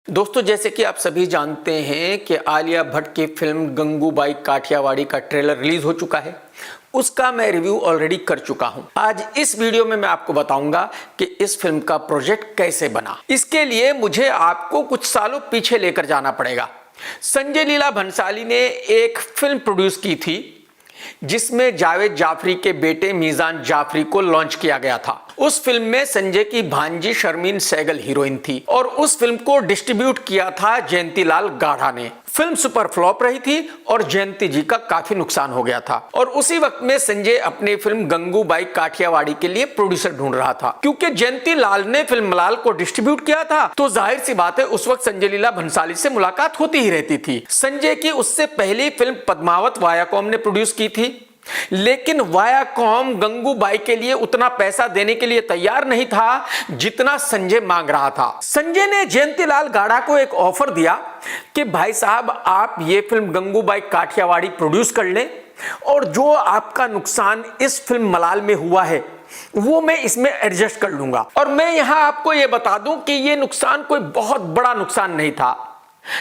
दोस्तों, जैसे कि आप सभी जानते हैं कि आलिया भट्ट की फिल्म गंगूबाई काठियावाड़ी का ट्रेलर रिलीज हो चुका है। उसका मैं रिव्यू ऑलरेडी कर चुका हूं। आज इस वीडियो में मैं आपको बताऊंगा कि इस फिल्म का प्रोजेक्ट कैसे बना। इसके लिए मुझे आपको कुछ सालों पीछे लेकर जाना पड़ेगा। संजय लीला भंसाली ने एक फिल्म प्रोड्यूस की थी जिसमें जावेद जाफरी के बेटे मीजान जाफरी को लॉन्च किया गया था। उस फिल्म में संजय की भांजी शर्मीन सहगल हीरोइन थी और उस फिल्म को डिस्ट्रीब्यूट किया था जयंतीलाल गाढ़ा ने। फिल्म सुपर फ्लॉप रही थी और जयंती जी का काफी नुकसान हो गया था और उसी वक्त में संजय अपनी फिल्म गंगूबाई काठियावाड़ी के लिए प्रोड्यूसर ढूंढ रहा था। क्योंकि जयंती लाल ने फिल्म मलाल को डिस्ट्रीब्यूट किया था तो जाहिर सी बात है उस वक्त संजय लीला भंसाली से मुलाकात होती ही रहती थी। संजय की उससे पहली फिल्म पद्मावत वायाकॉम ने प्रोड्यूस की थी, लेकिन वायाकॉम गंगूबाई के लिए उतना पैसा देने के लिए तैयार नहीं था जितना संजय मांग रहा था। संजय ने जयंतीलाल गाढ़ा को एक ऑफर दिया कि भाई साहब आप ये फिल्म गंगूबाई काठियावाड़ी प्रोड्यूस कर लें और जो आपका नुकसान इस फिल्म मलाल में हुआ है वो मैं इसमें एडजस्ट कर लूंगा। और मैं यहां आपको यह बता दूं कि यह नुकसान कोई बहुत बड़ा नुकसान नहीं था,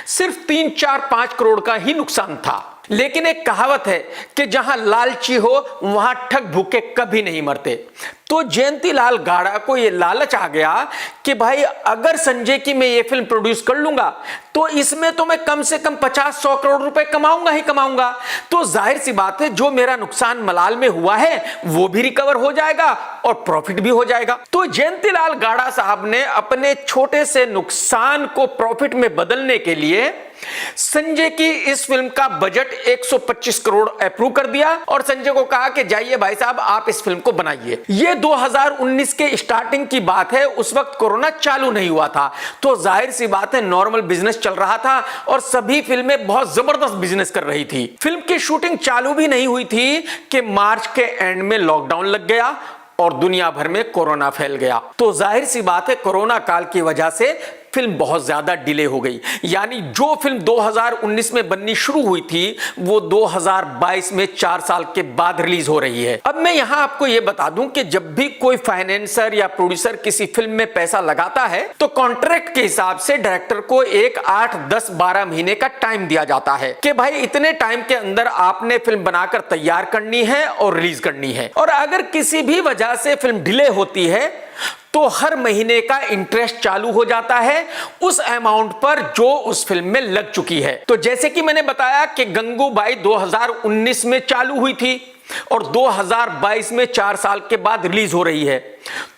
सिर्फ 3-4-5 करोड़ का ही नुकसान था। लेकिन एक कहावत है कि जहां लालची हो वहां ठग भूखे कभी नहीं मरते। तो जयंतीलाल गाढ़ा को यह लालच आ गया कि भाई अगर संजय की मैं ये फिल्म प्रोड्यूस कर लूंगा तो इसमें तो मैं कम से कम 50-100 करोड़ रुपए कमाऊंगा ही कमाऊंगा। तो जाहिर सी बात है जो मेरा नुकसान मलाल में हुआ है वो भी रिकवर हो जाएगा और प्रॉफिट भी हो जाएगा। तो जयंतीलाल गाढ़ा साहब ने अपने छोटे से नुकसान को प्रॉफिट में बदलने के लिए संजय की इस फिल्म का बजट 125 करोड़ अप्रूव कर दिया और संजय को कहा कि जाइए भाई साहब आप इस फिल्म को बनाइए। ये 2019 के स्टार्टिंग की बात है, उस वक्त कोरोना चालू नहीं हुआ था तो जाहिर सी बात है नॉर्मल बिजनेस चल रहा था और सभी फिल्में बहुत जबरदस्त बिजनेस कर रही थी। फिल्म की शूटिंग चालू भी नहीं हुई थी कि मार्च के एंड में लॉकडाउन लग गया और दुनिया भर में कोरोना फैल गया। तो जाहिर सी बात है कोरोना काल की वजह से फिल्म बहुत ज्यादा डिले हो गई। यानी जो फिल्म 2019 में बननी शुरू हुई थी वो 2022 में 4 साल के बाद रिलीज हो रही है। अब मैं यहां आपको यह बता दूं कि जब भी कोई फाइनेंसर या प्रोड्यूसर किसी फिल्म में पैसा लगाता है तो कॉन्ट्रैक्ट के हिसाब से डायरेक्टर को एक 8, 10, 12 महीने का टाइम दिया जाता है कि भाई इतने टाइम के अंदर आपने फिल्म बनाकर तैयार करनी है और रिलीज करनी है। और अगर किसी भी वजह से फिल्म डिले होती है तो हर महीने का इंटरेस्ट चालू हो जाता है उस अमाउंट पर जो उस फिल्म में लग चुकी है। तो जैसे कि मैंने बताया कि गंगूबाई 2019 में चालू हुई थी और 2022 में 4 साल के बाद रिलीज हो रही है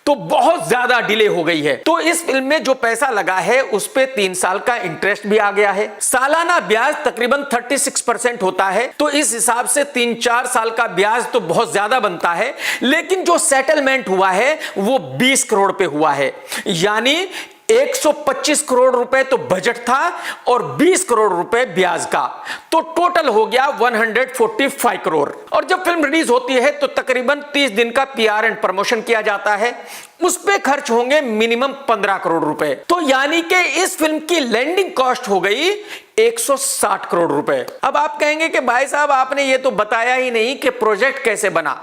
तो बहुत ज्यादा डिले हो गई है। तो इस फिल्म में जो पैसा लगा है उस पे 3 साल का इंटरेस्ट भी आ गया है। सालाना ब्याज तकरीबन 36% होता है तो इस हिसाब से 3-4 साल का ब्याज तो बहुत ज्यादा बनता है। लेकिन जो सेटलमेंट हुआ है वो 20 करोड़ पे हुआ है, यानी 125 करोड़ रुपए तो बजट था और 20 करोड़ रुपए ब्याज का, तो टोटल हो गया 145 करोड़। और जब फिल्म रिलीज होती है तो तकरीबन 30 दिन का पीआर एंड प्रमोशन किया जाता है, उस पे खर्च होंगे मिनिमम 15 करोड़ रुपए। तो यानी कि इस फिल्म की लैंडिंग कॉस्ट हो गई 160 करोड़ रुपए। अब आप कहेंगे कि भाई साहब आपने ये तो बताया ही नहीं कि प्रोजेक्ट कैसे बना।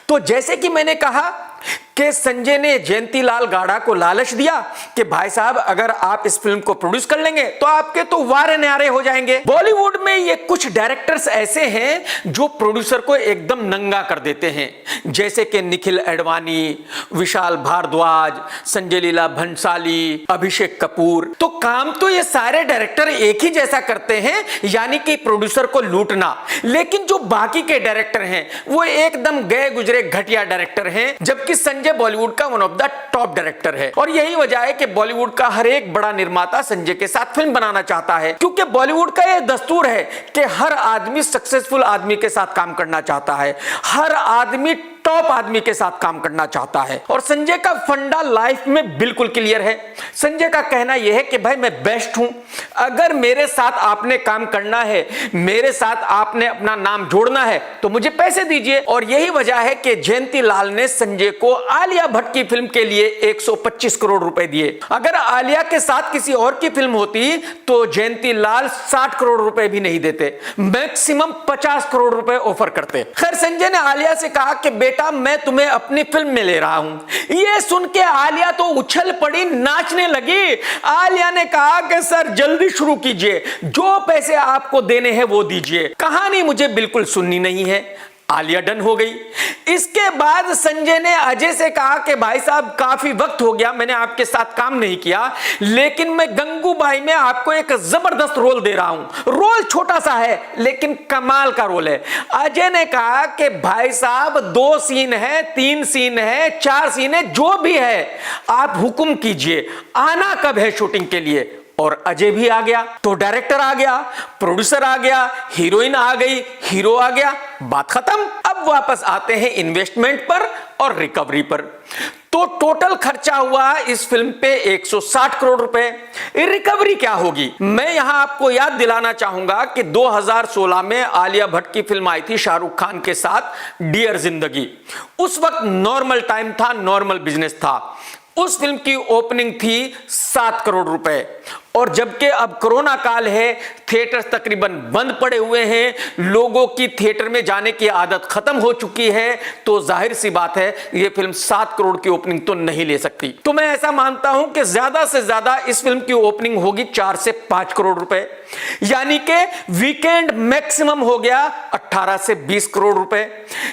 तो जैसे कि मैंने कहा कि संजय ने जयंतीलाल गाढ़ा को लालच दिया कि भाई साहब अगर आप इस फिल्म को प्रोड्यूस कर लेंगे तो आपके तो वारे न्यारे हो जाएंगे। बॉलीवुड में ये कुछ डायरेक्टर्स ऐसे हैं जो प्रोड्यूसर को एकदम नंगा कर देते हैं, जैसे कि निखिल अडवाणी, विशाल भारद्वाज, संजय लीला भंसाली, अभिषेक कपूर। तो काम तो ये सारे डायरेक्टर एक ही जैसा करते हैं, यानी कि प्रोड्यूसर को लूटना। लेकिन जो बाकी के डायरेक्टर हैं वो एकदम गए गुजरे घटिया डायरेक्टर हैं, जबकि संजय बॉलीवुड का one of the top director है। और यही वजह है कि बॉलीवुड का हर एक बड़ा निर्माता संजय के साथ फिल्म बनाना चाहता है, क्योंकि बॉलीवुड का यह दस्तूर है कि हर आदमी सक्सेसफुल आदमी के साथ काम करना चाहता है, हर आदमी टॉप आदमी के साथ काम करना चाहता है। और संजय का फंडा लाइफ में बिल्कुल क्लियर है। संजय का कहना यह है कि भाई मैं बेस्ट हूं, अगर मेरे साथ आपने काम करना है, मेरे साथ आपने अपना नाम जोड़ना है तो मुझे पैसे दीजिए। और यही वजह है कि जयंतीलाल ने संजय को आलिया भट्ट की फिल्म के लिए 125 करोड़ रुपए दिए। अगर आलिया के साथ किसी और की फिल्म होती तो जयंतीलाल 60 करोड़ रुपए भी नहीं देते, मैक्सिमम 50 करोड़ रुपए ऑफर करते। खैर संजय ने आलिया से कहा कि बेटा बेटा मैं तुम्हें अपनी फिल्म में ले रहा हूं। ये सुन के आलिया तो उछल पड़ी, नाचने लगी। आलिया ने कहा कि सर जल्दी शुरू कीजिए, जो पैसे आपको देने हैं वो दीजिए, कहानी मुझे बिल्कुल सुननी नहीं है। आलिया डन हो गई। इसके बाद संजय ने अजय से कहा कि भाई साहब काफी वक्त हो गया, मैंने आपके साथ काम नहीं किया, लेकिन मैं गंगूबाई में आपको एक जबरदस्त रोल दे रहा हूं। रोल छोटा सा है लेकिन कमाल का रोल है। अजय ने कहा कि भाई साहब 2 सीन है, 3 सीन है, 4 सीन है, जो भी है आप हुक्म कीजिए, आना कब है शूटिंग के लिए। और अजय भी आ गया, तो डायरेक्टर आ गया, प्रोड्यूसर आ गया, हीरोइन आ गई, हीरो आ गया, बात खत्म। अब वापस आते हैं इन्वेस्टमेंट पर और रिकवरी पर। तो टोटल खर्चा हुआ इस फिल्म पे 160 करोड़ रुपए। रिकवरी क्या होगी, मैं यहां आपको याद दिलाना चाहूंगा कि 2016 में आलिया भट्ट की फिल्म आई थी शाहरुख खान के साथ, डियर जिंदगी। उस वक्त नॉर्मल टाइम था, नॉर्मल बिजनेस था। उस फिल्म की ओपनिंग थी 7 करोड़ रुपए, और जबकि अब कोरोना काल है, थिएटर तकरीबन बंद पड़े हुए हैं, लोगों की थिएटर में जाने की आदत खत्म हो चुकी है, तो जाहिर सी बात है यह फिल्म 7 करोड़ की ओपनिंग तो नहीं ले सकती। तो मैं ऐसा मानता हूं कि ज्यादा से ज्यादा इस फिल्म की ओपनिंग होगी 4 से 5 करोड़ रुपए, यानी कि वीकेंड मैक्सिमम हो गया 18 से 20 करोड़ रुपए,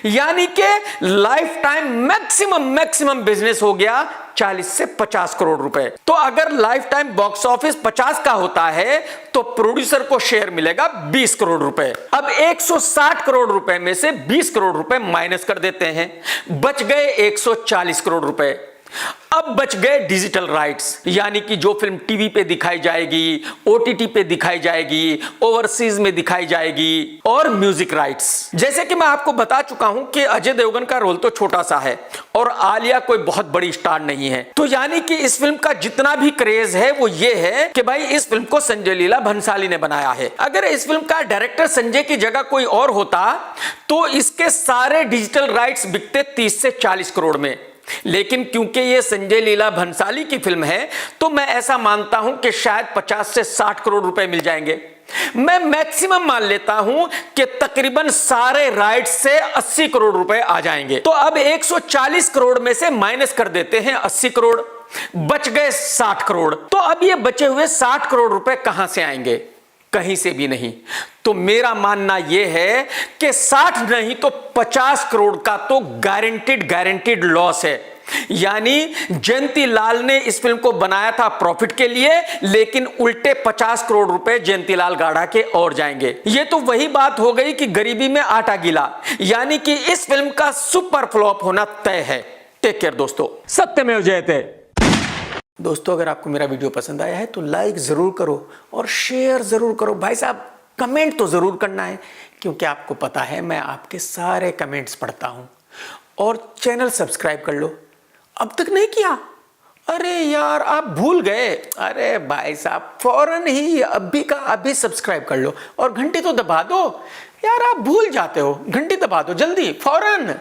यानी कि लाइफ टाइम मैक्सिमम बिजनेस हो गया 40 से 50 करोड़ रुपए। तो अगर लाइफ टाइम बॉक्स ऑफिस 50 का होता है तो प्रोड्यूसर को शेयर मिलेगा 20 करोड़ रुपए। अब 160 करोड़ रुपए में से 20 करोड़ रुपए माइनस कर देते हैं, बच गए 140 करोड़ रुपए। अब बच गए डिजिटल राइट्स, यानी कि जो फिल्म टीवी पे दिखाई जाएगी, ओटीटी पे दिखाई जाएगी, ओवरसीज में दिखाई जाएगी, और म्यूजिक राइट्स। जैसे कि मैं आपको बता चुका हूं कि अजय देवगन का रोल तो छोटा सा है और आलिया कोई बहुत बड़ी स्टार नहीं है, तो यानी कि इस फिल्म का जितना भी क्रेज है वो ये है कि भाई इस फिल्म को संजय लीला भंसाली ने बनाया है। अगर इस फिल्म का डायरेक्टर संजय की जगह कोई और होता तो इसके सारे डिजिटल राइट्स बिकते 30 से 40 करोड़ में, लेकिन क्योंकि ये संजय लीला भंसाली की फिल्म है तो मैं ऐसा मानता हूं कि शायद 50 से 60 करोड़ रुपए मिल जाएंगे। मैं मैक्सिमम मान लेता हूं कि तकरीबन सारे राइट्स से 80 करोड़ रुपए आ जाएंगे। तो अब 140 करोड़ में से माइनस कर देते हैं 80 करोड़, बच गए 60 करोड़। तो अब ये बचे हुए 60 करोड़ रुपए कहां से आएंगे, कहीं से भी नहीं। तो मेरा मानना यह है कि 60 नहीं तो 50 करोड़ का तो गारंटीड लॉस है। यानी जयंती लाल ने इस फिल्म को बनाया था प्रॉफिट के लिए, लेकिन उल्टे 50 करोड़ रुपए जयंती लाल गाढ़ा के और जाएंगे। ये तो वही बात हो गई कि गरीबी में आटा गीला, यानी कि इस फिल्म का सुपर फ्लॉप होना तय है। टेक केयर दोस्तों, सत्यमेव जयते। दोस्तों अगर आपको मेरा वीडियो पसंद आया है तो लाइक जरूर करो और शेयर जरूर करो। भाई साहब कमेंट तो जरूर करना है, क्योंकि आपको पता है मैं आपके सारे कमेंट्स पढ़ता हूं। और चैनल सब्सक्राइब कर लो, अब तक नहीं किया, अरे यार आप भूल गए, अरे भाई साहब फौरन ही अभी का अभी सब्सक्राइब कर लो और घंटी तो दबा दो यार, आप भूल जाते हो, घंटी दबा दो जल्दी फौरन।